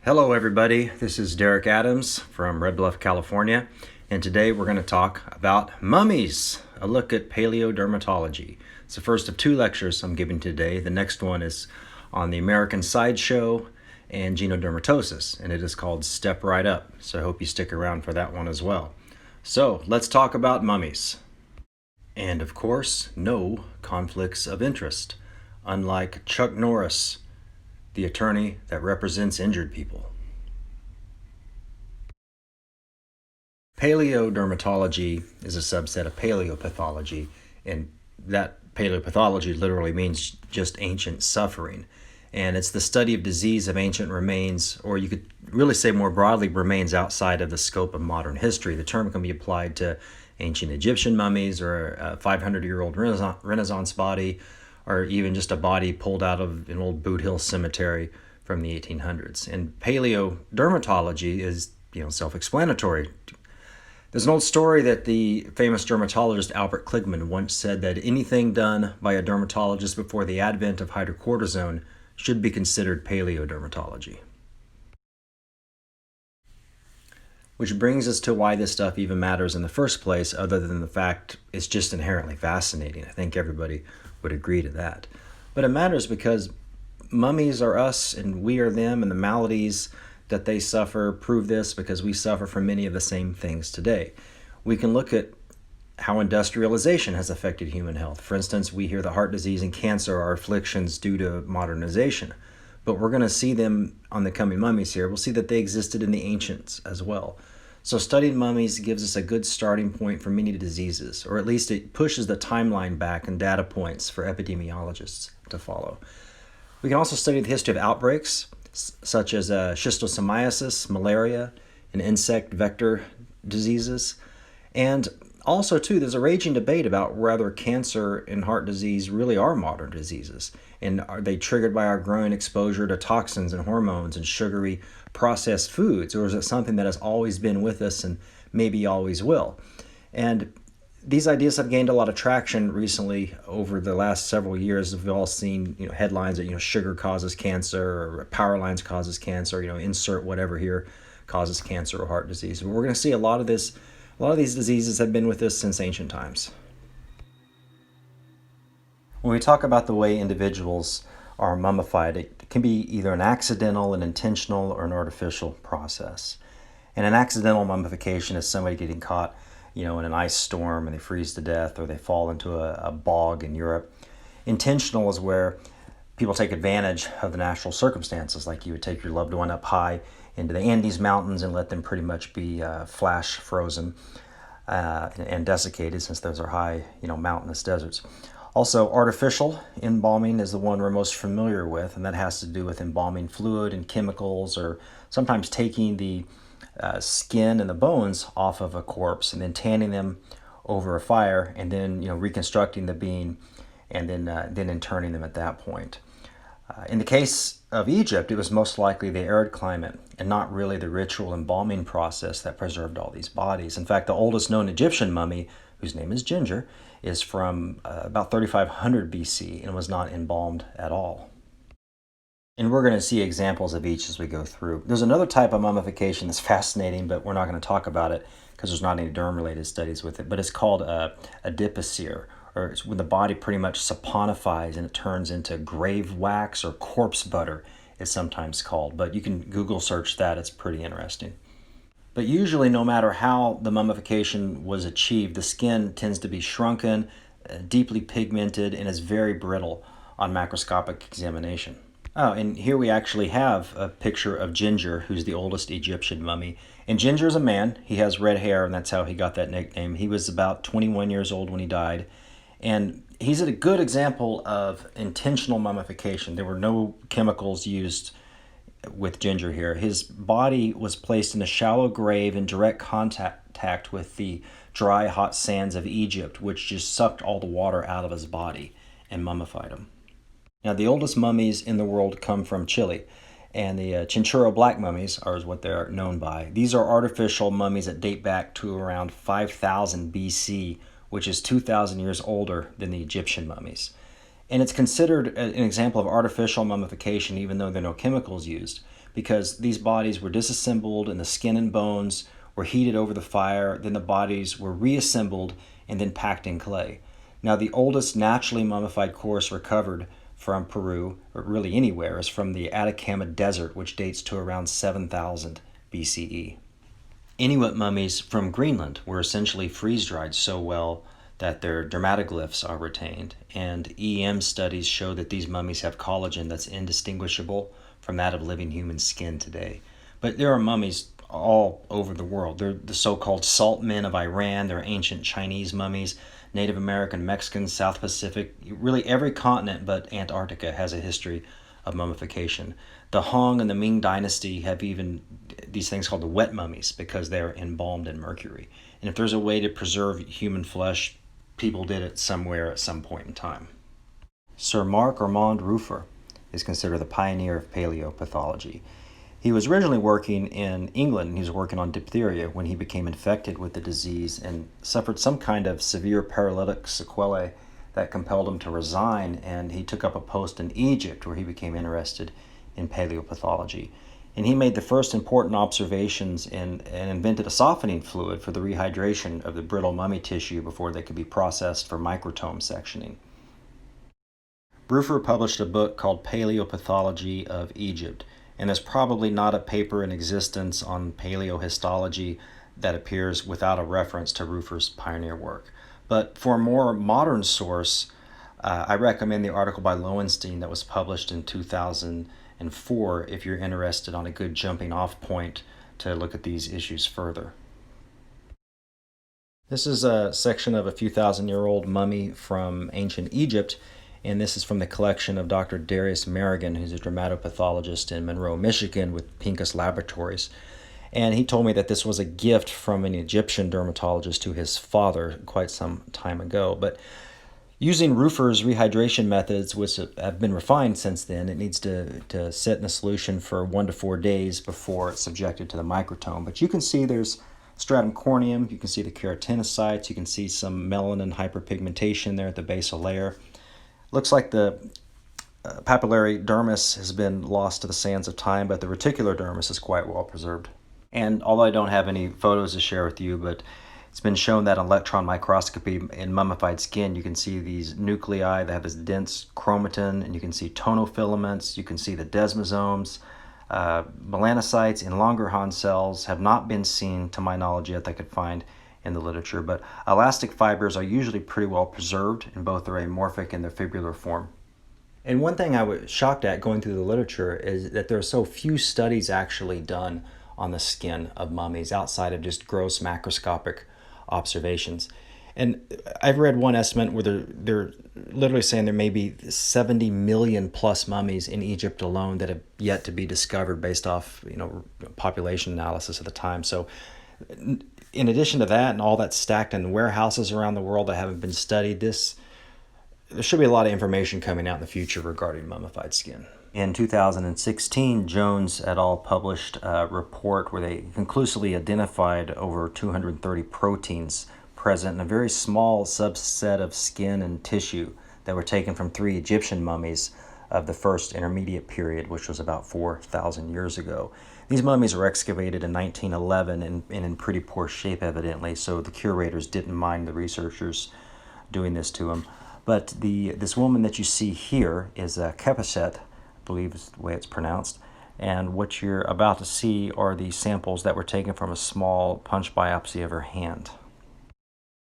Hello everybody, this is Derek Adams from Red Bluff, California, and today we're going to talk about mummies, a look at paleodermatology. It's the first of two lectures I'm giving today. The next one is on the American sideshow and genodermatosis, and it is called Step Right Up, so I hope you stick around for that one as well. So let's talk about mummies. And of course, no conflicts of interest, unlike Chuck Norris, the attorney that represents injured people. Paleodermatology is a subset of paleopathology, and that paleopathology literally means just ancient suffering. And it's the study of disease of ancient remains, or you could really say more broadly, remains outside of the scope of modern history. The term can be applied to ancient Egyptian mummies or a 500-year-old Renaissance body, or even just a body pulled out of an old Boot Hill cemetery from the 1800s. And paleodermatology is, self-explanatory. There's an old story that the famous dermatologist Albert Kligman once said that anything done by a dermatologist before the advent of hydrocortisone should be considered paleodermatology. Which brings us to why this stuff even matters in the first place, other than the fact it's just inherently fascinating. I think everybody would agree to that. But it matters because mummies are us and we are them, and the maladies that they suffer prove this because we suffer from many of the same things today. We can look at how industrialization has affected human health. For instance, we hear that heart disease and cancer are afflictions due to modernization. But we're going to see them on the coming mummies here. We'll see that they existed in the ancients as well. So studying mummies gives us a good starting point for many diseases, or at least it pushes the timeline back and data points for epidemiologists to follow. We can also study the history of outbreaks, such as schistosomiasis, malaria, and insect vector diseases. And also, too, there's a raging debate about whether cancer and heart disease really are modern diseases. And are they triggered by our growing exposure to toxins and hormones and sugary processed foods? Or is it something that has always been with us and maybe always will? And these ideas have gained a lot of traction recently over the last several years. We've all seen headlines that sugar causes cancer, or power lines causes cancer, insert whatever here causes cancer or heart disease. But we're going to see a lot of these diseases have been with us since ancient times. When we talk about the way individuals are mummified, it can be either an accidental, an intentional, or an artificial process. And an accidental mummification is somebody getting caught, in an ice storm and they freeze to death, or they fall into a bog in Europe. Intentional is where people take advantage of the natural circumstances, like you would take your loved one up high into the Andes Mountains and let them pretty much be flash frozen and desiccated, since those are high, mountainous deserts. Also, artificial embalming is the one we're most familiar with, and that has to do with embalming fluid and chemicals, or sometimes taking the skin and the bones off of a corpse and then tanning them over a fire, and then reconstructing the being, and then interring them at that point. In the case of Egypt, it was most likely the arid climate and not really the ritual embalming process that preserved all these bodies. In fact, the oldest known Egyptian mummy, whose name is Ginger, is from about 3500 BC and was not embalmed at all. And we're going to see examples of each as we go through. There's another type of mummification that's fascinating, but we're not going to talk about it because there's not any derm-related studies with it. But it's called adipocere, or it's when the body pretty much saponifies and it turns into grave wax, or corpse butter, it's sometimes called. But you can Google search that, it's pretty interesting. But usually, no matter how the mummification was achieved, the skin tends to be shrunken, deeply pigmented, and is very brittle on macroscopic examination. Oh, and here we actually have a picture of Ginger, who's the oldest Egyptian mummy. And Ginger is a man. He has red hair, and that's how he got that nickname. He was about 21 years old when he died. And he's a good example of intentional mummification. There were no chemicals used with Ginger here. His body was placed in a shallow grave in direct contact with the dry, hot sands of Egypt, which just sucked all the water out of his body and mummified him. Now, the oldest mummies in the world come from Chile, and the Chinchorro black mummies are what they're known by. These are artificial mummies that date back to around 5000 BC, which is 2,000 years older than the Egyptian mummies. And it's considered an example of artificial mummification, even though there are no chemicals used, because these bodies were disassembled and the skin and bones were heated over the fire, then the bodies were reassembled and then packed in clay. Now, the oldest naturally mummified corpse recovered from Peru, or really anywhere, is from the Atacama Desert, which dates to around 7000 BCE. Inuit mummies from Greenland were essentially freeze-dried so well that their dermatoglyphs are retained, and EM studies show that these mummies have collagen that's indistinguishable from that of living human skin today. But there are mummies all over the world. They're the so-called salt men of Iran, there are ancient Chinese mummies, Native American, Mexican, South Pacific, really every continent but Antarctica has a history of mummification. The Hong and the Ming dynasty have even these things called the wet mummies because they're embalmed in mercury. And if there's a way to preserve human flesh, people did it somewhere at some point in time. Sir Mark Armand Rufer is considered the pioneer of paleopathology. He was originally working in England. He was working on diphtheria when he became infected with the disease and suffered some kind of severe paralytic sequelae that compelled him to resign, and he took up a post in Egypt where he became interested in paleopathology. And he made the first important observations and invented a softening fluid for the rehydration of the brittle mummy tissue before they could be processed for microtome sectioning. Bruffer published a book called Paleopathology of Egypt, and there's probably not a paper in existence on paleohistology that appears without a reference to Rufer's pioneer work. But for a more modern source, I recommend the article by Lowenstein that was published in 2004 if you're interested on a good jumping off point to look at these issues further. This is a section of a few thousand-year-old mummy from ancient Egypt, and this is from the collection of Dr. Darius Merrigan, who's a dermatopathologist in Monroe, Michigan with Pincus Laboratories. And he told me that this was a gift from an Egyptian dermatologist to his father quite some time ago. But using Rufer's rehydration methods, which have been refined since then, it needs to sit in a solution for 1 to 4 days before it's subjected to the microtome. But you can see there's stratum corneum, you can see the keratinocytes, you can see some melanin hyperpigmentation there at the basal layer. Looks like the papillary dermis has been lost to the sands of time, but the reticular dermis is quite well preserved. And although I don't have any photos to share with you, but it's been shown that on electron microscopy in mummified skin, you can see these nuclei that have this dense chromatin, and you can see tonofilaments, you can see the desmosomes. Melanocytes and Langerhans cells have not been seen, to my knowledge, yet that I could find in the literature, but elastic fibers are usually pretty well preserved in both their amorphic and their fibrillar form. And one thing I was shocked at going through the literature is that there are so few studies actually done on the skin of mummies outside of just gross macroscopic observations. And I've read one estimate where they're literally saying there may be 70 million plus mummies in Egypt alone that have yet to be discovered based off population analysis at the time. So in addition to that and all that's stacked in warehouses around the world that haven't been studied, there should be a lot of information coming out in the future regarding mummified skin. In 2016, Jones et al. Published a report where they conclusively identified over 230 proteins present in a very small subset of skin and tissue that were taken from 3 Egyptian mummies of the first intermediate period, which was about 4,000 years ago. These mummies were excavated in 1911 and in pretty poor shape, evidently, so the curators didn't mind the researchers doing this to them. But this woman that you see here is a Kepachet, I believe is the way it's pronounced, and what you're about to see are the samples that were taken from a small punch biopsy of her hand.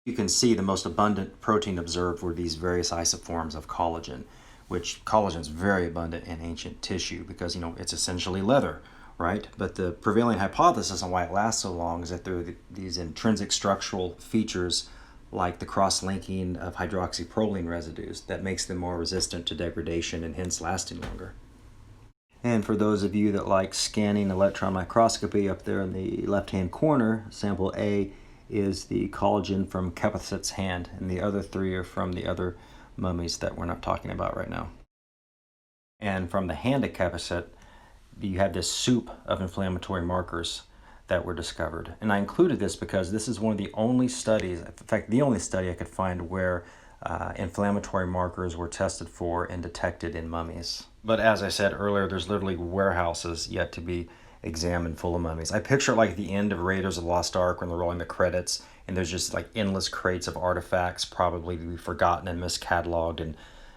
You can see the most abundant protein observed were these various isoforms of collagen, which collagen is very abundant in ancient tissue because, it's essentially leather, right? But the prevailing hypothesis on why it lasts so long is that there are these intrinsic structural features like the cross-linking of hydroxyproline residues that makes them more resistant to degradation and hence lasting longer. And for those of you that like scanning electron microscopy, up there in the left-hand corner, sample A is the collagen from Kepachet's hand, and the other 3 are from the other mummies that we're not talking about right now. And from the hand of Kepachet, you have this soup of inflammatory markers that were discovered. And I included this because this is one of the only studies, in fact, the only study I could find where inflammatory markers were tested for and detected in mummies. But as I said earlier, there's literally warehouses yet to be examined full of mummies. I picture like the end of Raiders of the Lost Ark when they're rolling the credits and there's just like endless crates of artifacts probably to be forgotten and miscatalogued and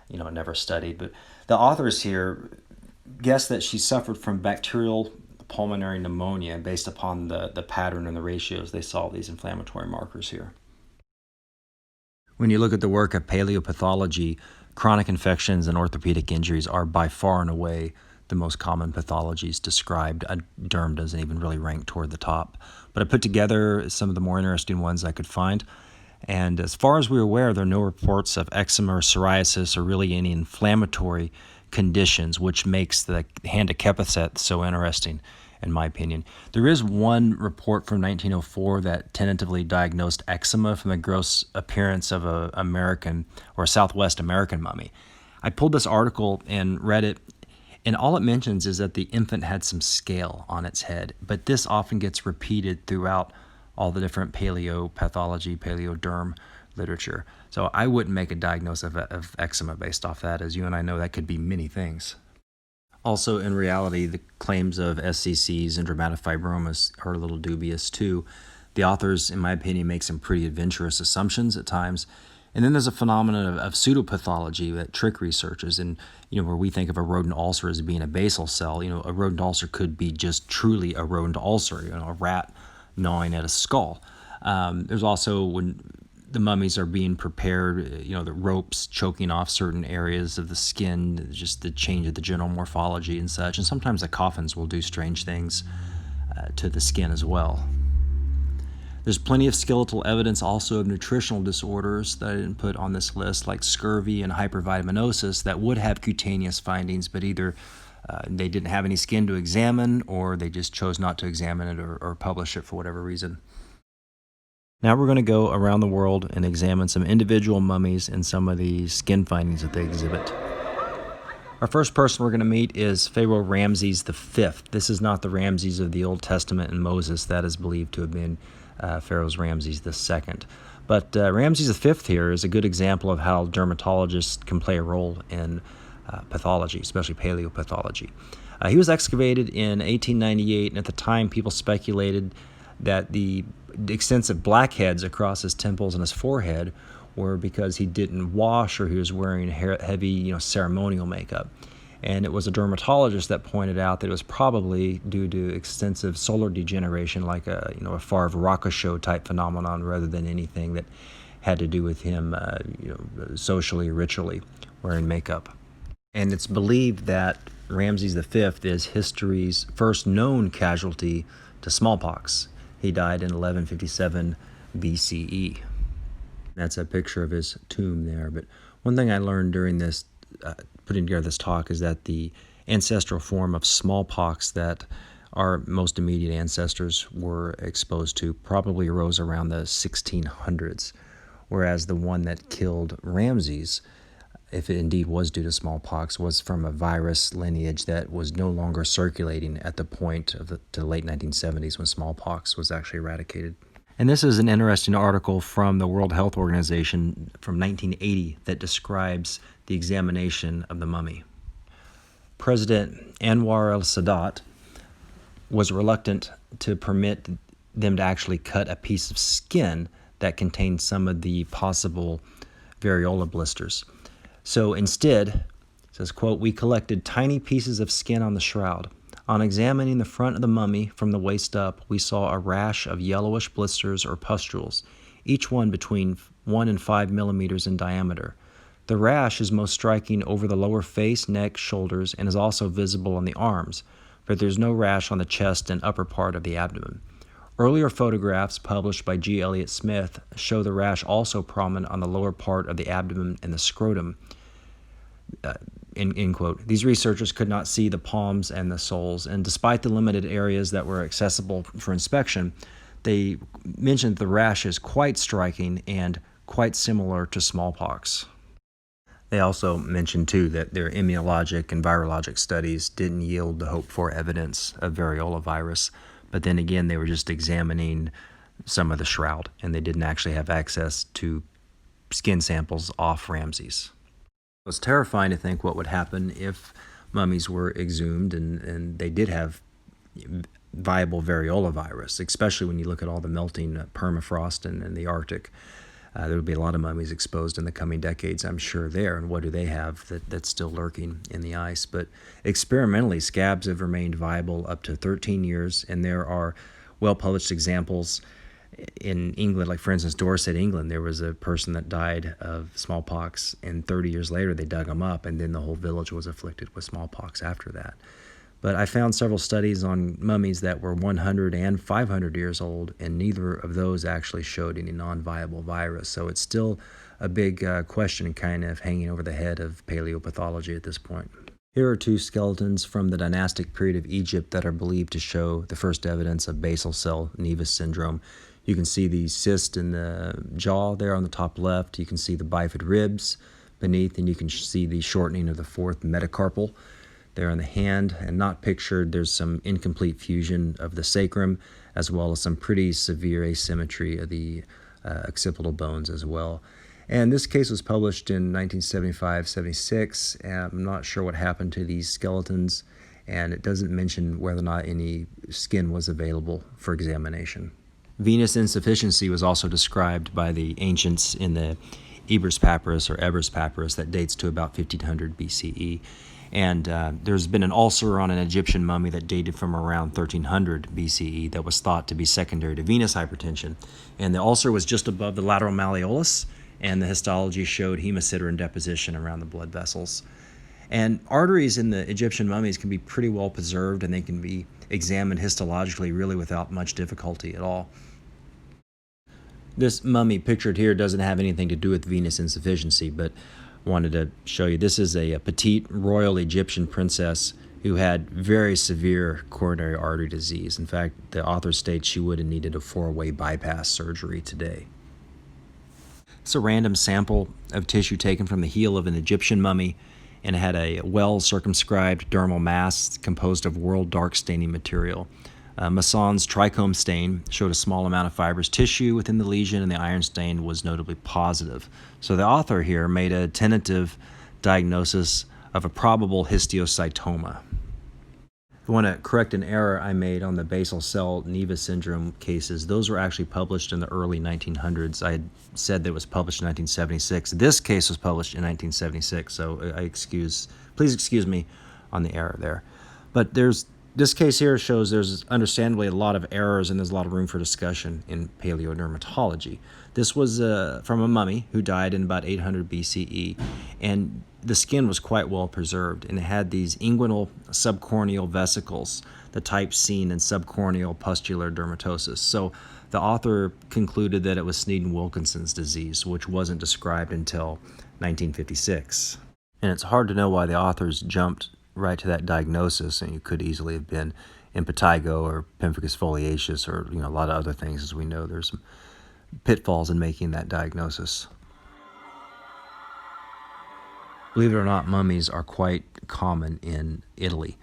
never studied. But the authors here guess that she suffered from bacterial pulmonary pneumonia based upon the pattern and the ratios they saw of these inflammatory markers here. When you look at the work of paleopathology, chronic infections and orthopedic injuries are by far and away the most common pathologies described. Derm doesn't even really rank toward the top. But I put together some of the more interesting ones I could find. And as far as we're aware, there are no reports of eczema or psoriasis or really any inflammatory conditions, which makes the hand of Kepithset so interesting, in my opinion. There is one report from 1904 that tentatively diagnosed eczema from the gross appearance of a American or a Southwest American mummy. I pulled this article and read it, and all it mentions is that the infant had some scale on its head, but this often gets repeated throughout all the different paleopathology, paleoderm literature. So I wouldn't make a diagnosis of eczema based off that. As you and I know, that could be many things. Also, in reality, the claims of SCCs and dermatofibromas are a little dubious too. The authors, in my opinion, make some pretty adventurous assumptions at times. And then there's a phenomenon of pseudopathology that trick researchers, and where we think of a rodent ulcer as being a basal cell, a rodent ulcer could be just truly a rodent ulcer, a rat gnawing at a skull. There's also when the mummies are being prepared, the ropes choking off certain areas of the skin, just the change of the general morphology and such. And sometimes the coffins will do strange things to the skin as well. There's plenty of skeletal evidence also of nutritional disorders that I didn't put on this list, like scurvy and hypervitaminosis, that would have cutaneous findings, but either they didn't have any skin to examine, or they just chose not to examine it or publish it for whatever reason. Now we're going to go around the world and examine some individual mummies and some of the skin findings that they exhibit. Our first person we're going to meet is Pharaoh Ramses V. This is not the Ramses of the Old Testament and Moses. That is believed to have been Pharaoh's Ramses II. But Ramses V here is a good example of how dermatologists can play a role in pathology, especially paleopathology. He was excavated in 1898, and at the time people speculated that the extensive blackheads across his temples and his forehead were because he didn't wash or he was wearing heavy, ceremonial makeup. And it was a dermatologist that pointed out that it was probably due to extensive solar degeneration, like a Favre-Rocachot type phenomenon, rather than anything that had to do with him, socially, ritually wearing makeup. And it's believed that Ramses V is history's first known casualty to smallpox. He died in 1157 BCE. That's a picture of his tomb there. But one thing I learned during this putting together this talk is that the ancestral form of smallpox that our most immediate ancestors were exposed to probably arose around the 1600s, whereas the one that killed Ramses, if it indeed was due to smallpox, was from a virus lineage that was no longer circulating at the point of the late 1970s when smallpox was actually eradicated. And this is an interesting article from the World Health Organization from 1980 that describes the examination of the mummy. President Anwar el-Sadat was reluctant to permit them to actually cut a piece of skin that contained some of the possible variola blisters. So instead, it says, quote, "We collected tiny pieces of skin on the shroud. On examining the front of the mummy from the waist up, we saw a rash of yellowish blisters or pustules, each one between 1 and 5 millimeters in diameter. The rash is most striking over the lower face, neck, shoulders, and is also visible on the arms, but there's no rash on the chest and upper part of the abdomen. Earlier photographs published by G. Elliott Smith show the rash also prominent on the lower part of the abdomen and the scrotum." End quote. These researchers could not see the palms and the soles, and despite the limited areas that were accessible for inspection, they mentioned the rash is quite striking and quite similar to smallpox. They also mentioned, too, that their immunologic and virologic studies didn't yield the hoped-for evidence of variola virus, but then again, they were just examining some of the shroud, and they didn't actually have access to skin samples off Ramses. It was terrifying to think what would happen if mummies were exhumed and they did have viable variola virus, especially when you look at all the melting permafrost in the Arctic. There will be a lot of mummies exposed in the coming decades, I'm sure, there. And what do they have that's still lurking in the ice? But experimentally, scabs have remained viable up to 13 years, and there are well-published examples in England. Like, for instance, Dorset, England, there was a person that died of smallpox, and 30 years later they dug him up, and then the whole village was afflicted with smallpox after that. But I found several studies on mummies that were 100 and 500 years old, and neither of those actually showed any non-viable virus. So it's still a big question kind of hanging over the head of paleopathology at this point. Here are two skeletons from the dynastic period of Egypt that are believed to show the first evidence of basal cell nevus syndrome. You can see the cyst in the jaw there on the top left. You can see the bifid ribs beneath, and you can see the shortening of the fourth metacarpal there on the hand. And not pictured, there's some incomplete fusion of the sacrum, as well as some pretty severe asymmetry of the occipital bones as well. And this case was published in 1975-76. I'm not sure what happened to these skeletons, and it doesn't mention whether or not any skin was available for examination. Venous insufficiency was also described by the ancients in the Ebers Papyrus or Ebers Papyrus that dates to about 1500 BCE. And there's been an ulcer on an Egyptian mummy that dated from around 1300 BCE that was thought to be secondary to venous hypertension. And the ulcer was just above the lateral malleolus, and the histology showed hemosiderin deposition around the blood vessels. And arteries in the Egyptian mummies can be pretty well preserved, and they can be examined histologically really without much difficulty at all. This mummy pictured here doesn't have anything to do with venous insufficiency, but wanted to show you. This is a petite royal Egyptian princess who had very severe coronary artery disease. In fact, the author states she would have needed a 4-way bypass surgery today. It's a random sample of tissue taken from the heel of an Egyptian mummy, and it had a well-circumscribed dermal mass composed of whorled dark staining material. Masson's trichome stain showed a small amount of fibrous tissue within the lesion, and the iron stain was notably positive. So the author here made a tentative diagnosis of a probable histiocytoma. I want to correct an error I made on the basal cell nevus syndrome cases. Those were actually published in the early 1900s. I had said that it was published in 1976. This case was published in 1976, so please excuse me on the error there. But this case here shows there's understandably a lot of errors, and there's a lot of room for discussion in paleodermatology. This was from a mummy who died in about 800 BCE, and the skin was quite well preserved, and it had these inguinal subcorneal vesicles, the type seen in subcorneal pustular dermatosis. So the author concluded that it was Sneeden-Wilkinson's disease, which wasn't described until 1956. And it's hard to know why the authors jumped right to that diagnosis, and you could easily have been impetigo or pemphigus foliaceus or a lot of other things. As we know, there's some pitfalls in making that diagnosis. Believe it or not, mummies are quite common in Italy.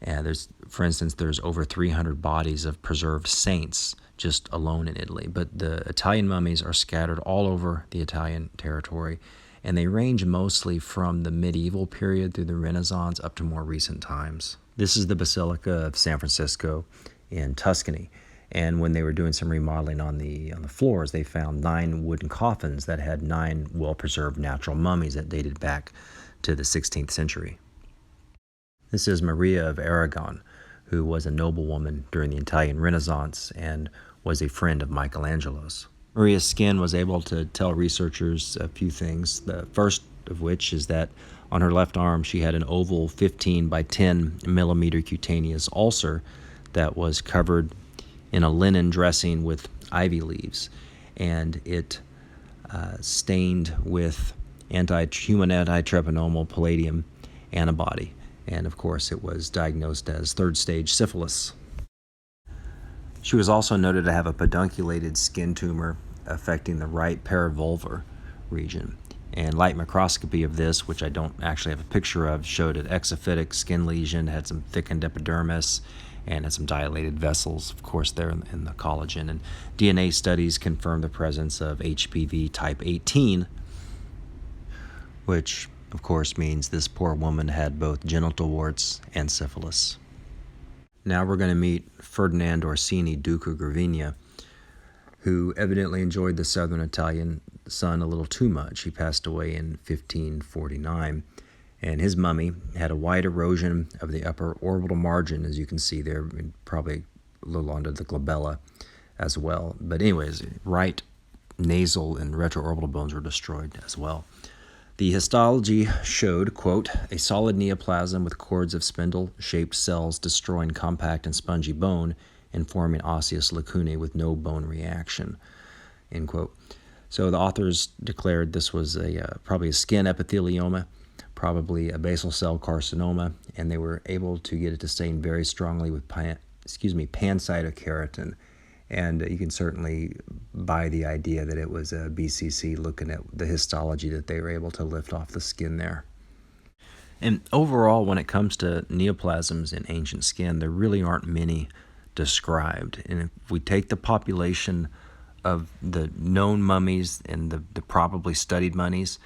And for instance, there's over 300 bodies of preserved saints just alone in Italy. But the Italian mummies are scattered all over the Italian territory, and they range mostly from the medieval period through the Renaissance up to more recent times. This is the Basilica of San Francisco in Tuscany, and when they were doing some remodeling on the floors, they found 9 wooden coffins that had 9 well-preserved natural mummies that dated back to the 16th century. This is Maria of Aragon, who was a noblewoman during the Italian Renaissance and was a friend of Michelangelo's. Maria's skin was able to tell researchers a few things, the first of which is that on her left arm she had an oval 15 by 10 millimeter cutaneous ulcer that was covered in a linen dressing with ivy leaves, and it stained with human antitrypanomal palladium antibody, and of course it was diagnosed as 3rd stage syphilis. She was also noted to have a pedunculated skin tumor affecting the right paravulvar region. And light microscopy of this, which I don't actually have a picture of, showed an exophytic skin lesion, had some thickened epidermis, and had some dilated vessels, of course, there in the collagen. And DNA studies confirmed the presence of HPV type 18 which of course means this poor woman had both genital warts and syphilis. Now we're going to meet Ferdinand Orsini, Duke of Gravina, who evidently enjoyed the southern Italian sun a little too much. He passed away in 1549, and his mummy had a wide erosion of the upper orbital margin, as you can see there, probably a little under the glabella as well. But anyways, right nasal and retroorbital bones were destroyed as well. The histology showed, quote, a solid neoplasm with cords of spindle-shaped cells destroying compact and spongy bone and forming osseous lacunae with no bone reaction, end quote. So the authors declared this was probably a skin epithelioma, probably a basal cell carcinoma, and they were able to get it to stain very strongly with pancytokeratin. And you can certainly buy the idea that it was a BCC looking at the histology that they were able to lift off the skin there. And overall, when it comes to neoplasms in ancient skin, there really aren't many described. And if we take the population of the known mummies and the probably studied mummies,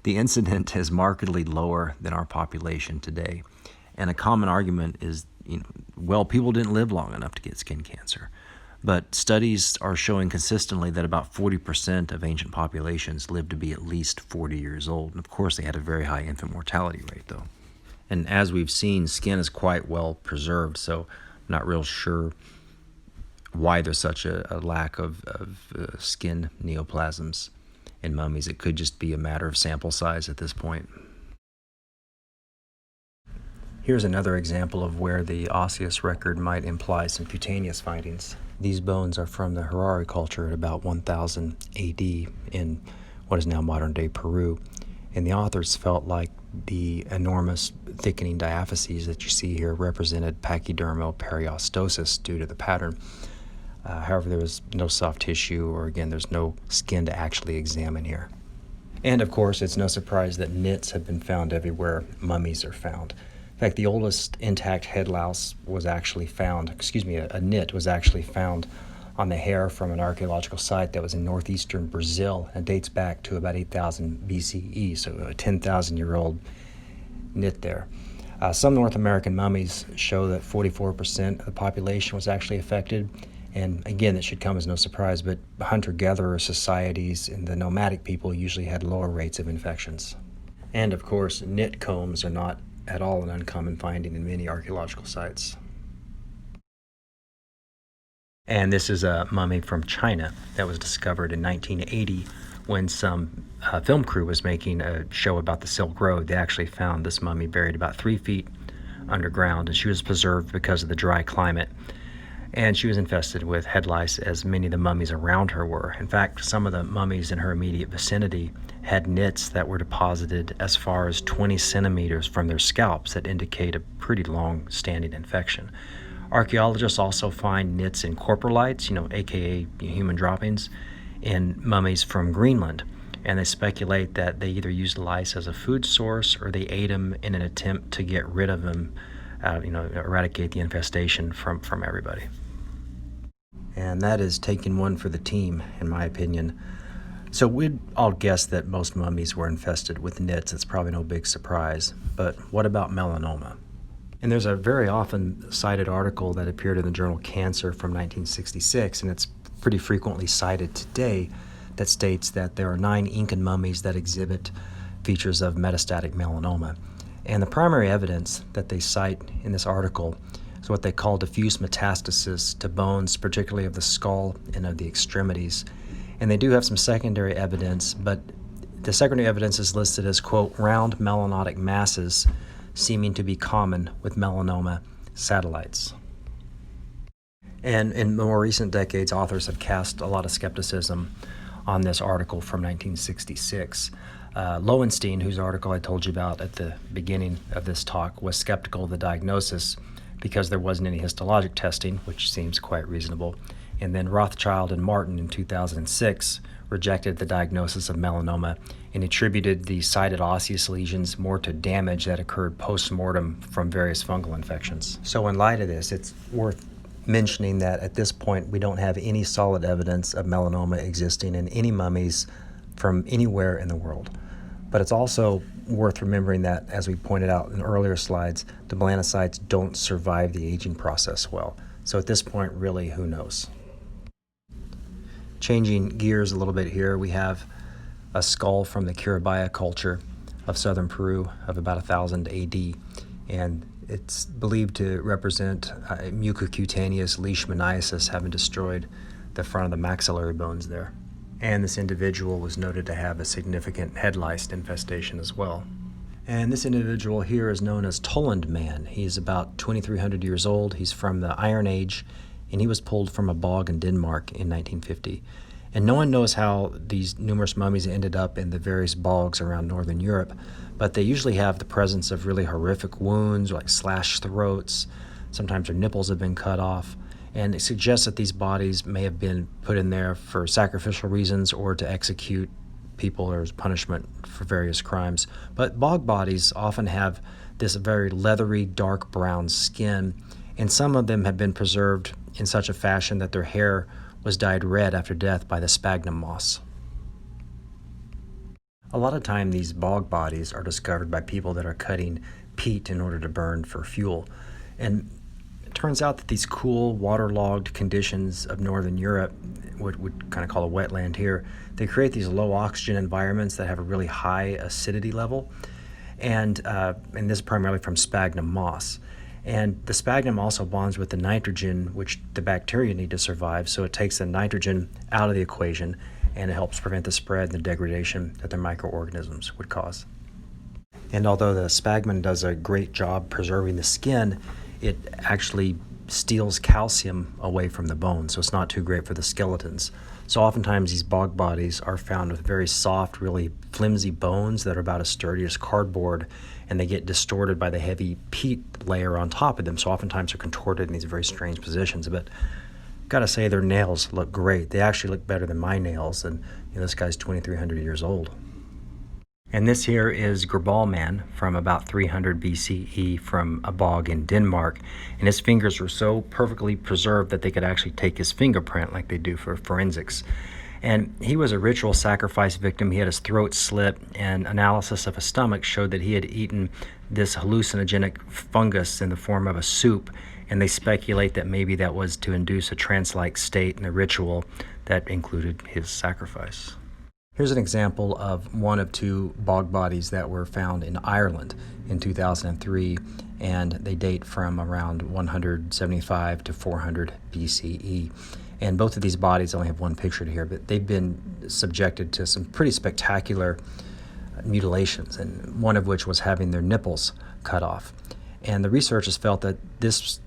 the incidence is markedly lower than our population today. And a common argument is, people didn't live long enough to get skin cancer. But studies are showing consistently that about 40% of ancient populations lived to be at least 40 years old. And of course, they had a very high infant mortality rate, though. And as we've seen, skin is quite well preserved, so I'm not real sure why there's such a lack of skin neoplasms in mummies. It could just be a matter of sample size at this point. Here's another example of where the osseous record might imply some cutaneous findings. These bones are from the Harari culture at about 1000 AD in what is now modern-day Peru, and the authors felt like the enormous thickening diaphyses that you see here represented pachydermal periostosis due to the pattern. However, there was no soft tissue, or again, there's no skin to actually examine here. And of course, it's no surprise that nits have been found everywhere mummies are found. In fact, the oldest intact head louse was actually found, a nit was actually found on the hair from an archaeological site that was in northeastern Brazil and dates back to about 8,000 BCE, so a 10,000-year-old nit there. Some North American mummies show that 44% of the population was actually affected, and again, that should come as no surprise, but hunter-gatherer societies and the nomadic people usually had lower rates of infections. And of course, nit combs are not at all an uncommon finding in many archaeological sites. And this is a mummy from China that was discovered in 1980 when some film crew was making a show about the Silk Road. They actually found this mummy buried about 3 feet underground, and she was preserved because of the dry climate. And she was infested with head lice, as many of the mummies around her were. In fact, some of the mummies in her immediate vicinity had nits that were deposited as far as 20 centimeters from their scalps that indicate a pretty long-standing infection. Archaeologists also find nits in coprolites, aka human droppings, in mummies from Greenland. And they speculate that they either used lice as a food source or they ate them in an attempt to get rid of them, eradicate the infestation from everybody. And that is taking one for the team, in my opinion. So we'd all guess that most mummies were infested with nits. It's probably no big surprise. But what about melanoma? And there's a very often cited article that appeared in the journal Cancer from 1966, and it's pretty frequently cited today, that states that there are 9 Incan mummies that exhibit features of metastatic melanoma. And the primary evidence that they cite in this article is what they call diffuse metastasis to bones, particularly of the skull and of the extremities. And they do have some secondary evidence, but the secondary evidence is listed as, quote, round melanotic masses seeming to be common with melanoma satellites. And in more recent decades, authors have cast a lot of skepticism on this article from 1966. Lowenstein, whose article I told you about at the beginning of this talk, was skeptical of the diagnosis because there wasn't any histologic testing, which seems quite reasonable. And then Rothschild and Martin in 2006 rejected the diagnosis of melanoma and attributed the cited osseous lesions more to damage that occurred post-mortem from various fungal infections. So in light of this, it's worth mentioning that at this point we don't have any solid evidence of melanoma existing in any mummies from anywhere in the world. But it's also worth remembering that, as we pointed out in earlier slides, the melanocytes don't survive the aging process well. So at this point, really, who knows? Changing gears a little bit here, we have a skull from the Curibaya culture of southern Peru of about 1000 AD, and it's believed to represent mucocutaneous leishmaniasis having destroyed the front of the maxillary bones there. And this individual was noted to have a significant head lice infestation as well. And this individual here is known as Toland Man. He's about 2,300 years old. He's from the Iron Age, and he was pulled from a bog in Denmark in 1950. And no one knows how these numerous mummies ended up in the various bogs around northern Europe, but they usually have the presence of really horrific wounds, like slashed throats. Sometimes their nipples have been cut off. And it suggests that these bodies may have been put in there for sacrificial reasons or to execute people or as punishment for various crimes. But bog bodies often have this very leathery, dark brown skin, and some of them have been preserved in such a fashion that their hair was dyed red after death by the sphagnum moss. A lot of time these bog bodies are discovered by people that are cutting peat in order to burn for fuel. And it turns out that these cool, waterlogged conditions of northern Europe, what we'd kind of call a wetland here, they create these low oxygen environments that have a really high acidity level, and this is primarily from sphagnum moss. And the sphagnum also bonds with the nitrogen, which the bacteria need to survive, so it takes the nitrogen out of the equation, and it helps prevent the spread and the degradation that the microorganisms would cause. And although the sphagnum does a great job preserving the skin, it actually steals calcium away from the bone, so it's not too great for the skeletons. So oftentimes these bog bodies are found with very soft, really flimsy bones that are about as sturdy as cardboard, and they get distorted by the heavy peat layer on top of them, so oftentimes they're contorted in these very strange positions. But gotta say, their nails look great. They actually look better than my nails, and this guy's 2,300 years old. And this here is Gerbal Man from about 300 BCE from a bog in Denmark. And his fingers were so perfectly preserved that they could actually take his fingerprint like they do for forensics. And he was a ritual sacrifice victim. He had his throat slit, and analysis of his stomach showed that he had eaten this hallucinogenic fungus in the form of a soup. And they speculate that maybe that was to induce a trance-like state in the ritual that included his sacrifice. Here's an example of one of two bog bodies that were found in Ireland in 2003, and they date from around 175 to 400 BCE. And both of these bodies only have one picture here, but they've been subjected to some pretty spectacular mutilations, and one of which was having their nipples cut off. And the researchers felt that this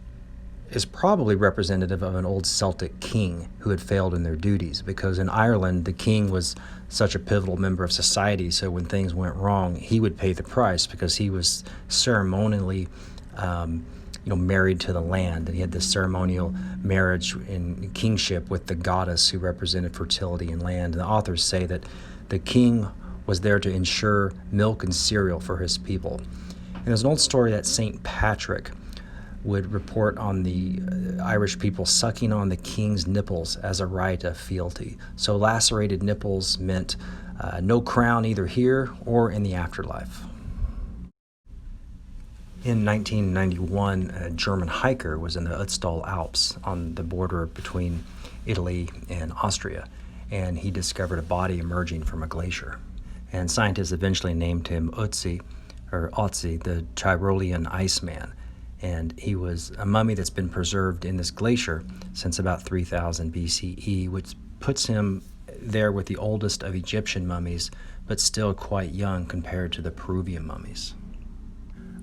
is probably representative of an old Celtic king who had failed in their duties, because in Ireland the king was such a pivotal member of society, so when things went wrong he would pay the price because he was ceremonially married to the land, and he had this ceremonial marriage in kingship with the goddess who represented fertility and land. And the authors say that the king was there to ensure milk and cereal for his people. And there's an old story that St. Patrick would report on the Irish people sucking on the king's nipples as a rite of fealty. So lacerated nipples meant no crown either here or in the afterlife. In 1991, a German hiker was in the Ötztal Alps on the border between Italy and Austria, and he discovered a body emerging from a glacier. And scientists eventually named him Ötzi, the Tyrolean Iceman. And he was a mummy that's been preserved in this glacier since about 3000 BCE, which puts him there with the oldest of Egyptian mummies, but still quite young compared to the Peruvian mummies.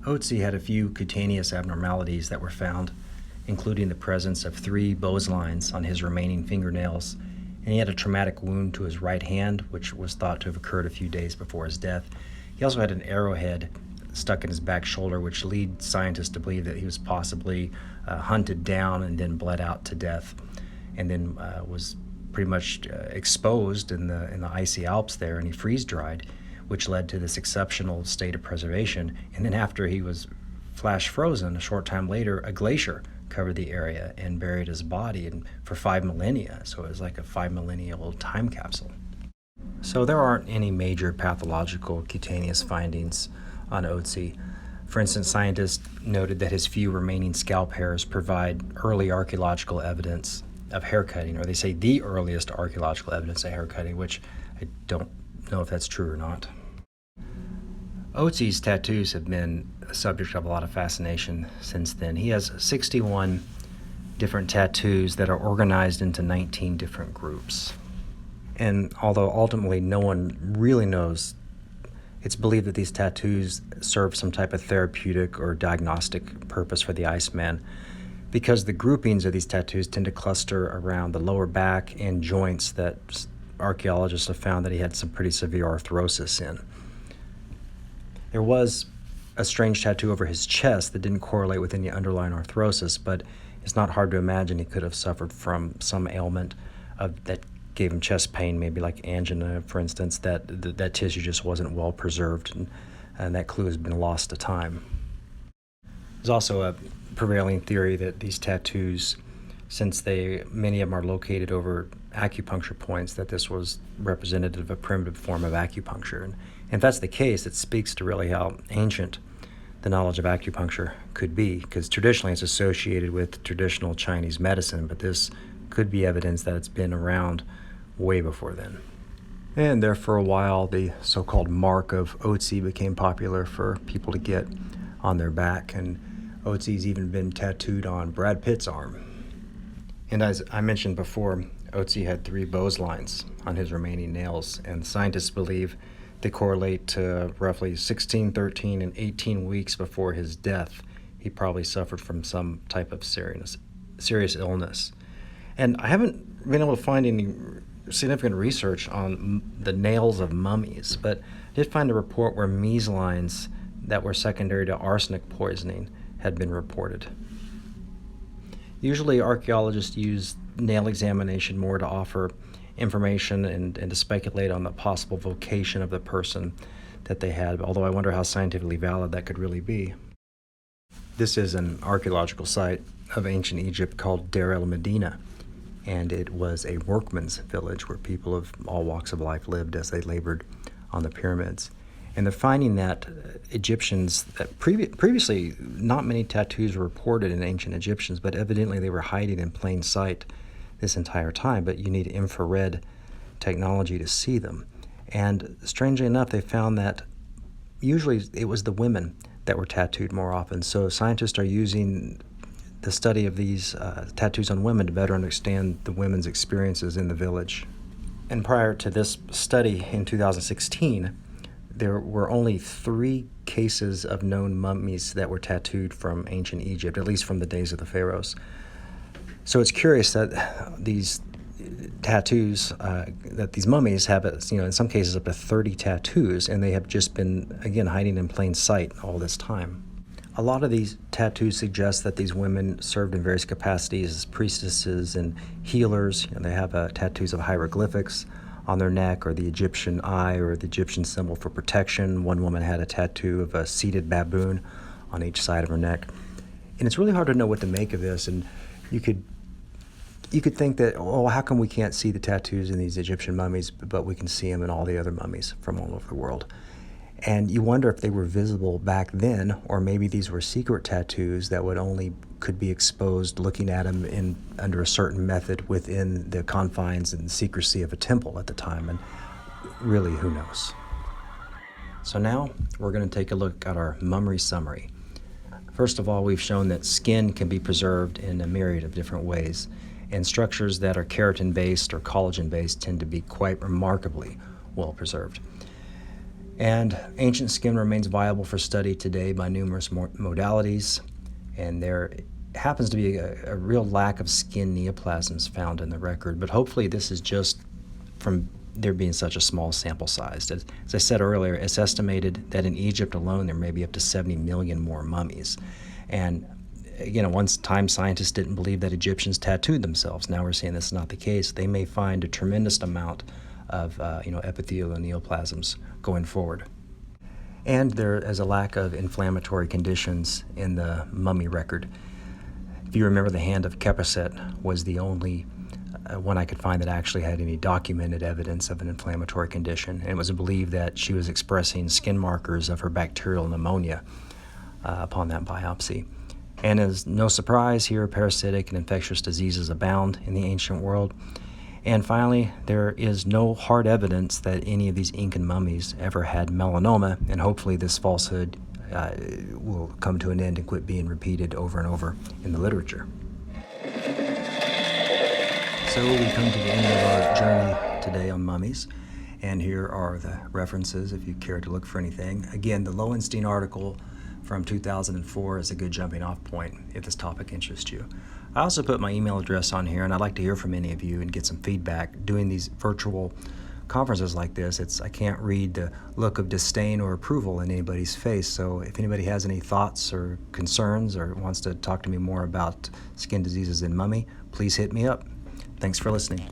Ötzi had a few cutaneous abnormalities that were found, including the presence of 3 Bowes lines on his remaining fingernails, and he had a traumatic wound to his right hand, which was thought to have occurred a few days before his death. He also had an arrowhead stuck in his back shoulder, which lead scientists to believe that he was possibly hunted down and then bled out to death, and then was pretty much exposed in the icy Alps there, and he freeze-dried, which led to this exceptional state of preservation. And then after he was flash frozen, a short time later, a glacier covered the area and buried his body for 5 millennia. So it was like a 5 millennia old time capsule. So there aren't any major pathological cutaneous findings on Otzi. For instance, scientists noted that his few remaining scalp hairs provide early archaeological evidence of haircutting, or they say the earliest archaeological evidence of haircutting, which I don't know if that's true or not. Otzi's tattoos have been a subject of a lot of fascination since then. He has 61 different tattoos that are organized into 19 different groups. And although ultimately no one really knows, it's believed that these tattoos serve some type of therapeutic or diagnostic purpose for the Iceman, because the groupings of these tattoos tend to cluster around the lower back and joints that archaeologists have found that he had some pretty severe arthrosis in. There was a strange tattoo over his chest that didn't correlate with any underlying arthrosis, but it's not hard to imagine he could have suffered from some ailment that gave him chest pain, maybe like angina, for instance, that tissue just wasn't well preserved, and that clue has been lost to time. There's also a prevailing theory that these tattoos, since many of them are located over acupuncture points, that this was representative of a primitive form of acupuncture. And if that's the case, it speaks to really how ancient the knowledge of acupuncture could be, because traditionally it's associated with traditional Chinese medicine, but this could be evidence that it's been around way before then. And there for a while, the so-called mark of Otzi became popular for people to get on their back, and Otzi's even been tattooed on Brad Pitt's arm. And as I mentioned before, Otzi had 3 Bose lines on his remaining nails, and scientists believe they correlate to roughly 16, 13, and 18 weeks before his death. He probably suffered from some type of serious illness. And I haven't been able to find any significant research on the nails of mummies, but I did find a report where Mies lines that were secondary to arsenic poisoning had been reported. Usually archaeologists use nail examination more to offer information and to speculate on the possible vocation of the person that they had, although I wonder how scientifically valid that could really be. This is an archaeological site of ancient Egypt called Deir el-Medina, and it was a workman's village where people of all walks of life lived as they labored on the pyramids. And they're finding that Egyptians, previously not many tattoos were reported in ancient Egyptians, but evidently they were hiding in plain sight this entire time, but you need infrared technology to see them. And strangely enough, they found that usually it was the women that were tattooed more often. So scientists are using the study of these tattoos on women to better understand the women's experiences in the village. And prior to this study in 2016, there were only 3 cases of known mummies that were tattooed from ancient Egypt, at least from the days of the pharaohs. So it's curious that these tattoos, that these mummies have, in some cases up to 30 tattoos, and they have just been, again, hiding in plain sight all this time. A lot of these tattoos suggest that these women served in various capacities as priestesses and healers. They have tattoos of hieroglyphics on their neck, or the Egyptian eye, or the Egyptian symbol for protection. One woman had a tattoo of a seated baboon on each side of her neck. And it's really hard to know what to make of this. And you could think that, oh, how come we can't see the tattoos in these Egyptian mummies, but we can see them in all the other mummies from all over the world? And you wonder if they were visible back then, or maybe these were secret tattoos that could be exposed looking at them under a certain method within the confines and secrecy of a temple at the time. And really, who knows? So now we're going to take a look at our mummery summary. First of all, we've shown that skin can be preserved in a myriad of different ways, and structures that are keratin-based or collagen-based tend to be quite remarkably well preserved. And ancient skin remains viable for study today by numerous modalities, and there happens to be a real lack of skin neoplasms found in the record, but hopefully this is just from there being such a small sample size. As I said earlier, it's estimated that in Egypt alone there may be up to 70 million more mummies. And one time scientists didn't believe that Egyptians tattooed themselves. Now we're saying this is not the case. They may find a tremendous amount of epithelial neoplasms going forward. And there is a lack of inflammatory conditions in the mummy record. If you remember, the hand of Khepesset was the only one I could find that actually had any documented evidence of an inflammatory condition. And it was believed that she was expressing skin markers of her bacterial pneumonia upon that biopsy. And as no surprise, here parasitic and infectious diseases abound in the ancient world. And finally, there is no hard evidence that any of these Incan mummies ever had melanoma, and hopefully this falsehood will come to an end and quit being repeated over and over in the literature. So we come to the end of our journey today on mummies, and here are the references if you care to look for anything. Again, the Lowenstein article from 2004 is a good jumping off point if this topic interests you. I also put my email address on here, and I'd like to hear from any of you and get some feedback. Doing these virtual conferences like this, I can't read the look of disdain or approval in anybody's face, so if anybody has any thoughts or concerns or wants to talk to me more about skin diseases in mummy, please hit me up. Thanks for listening.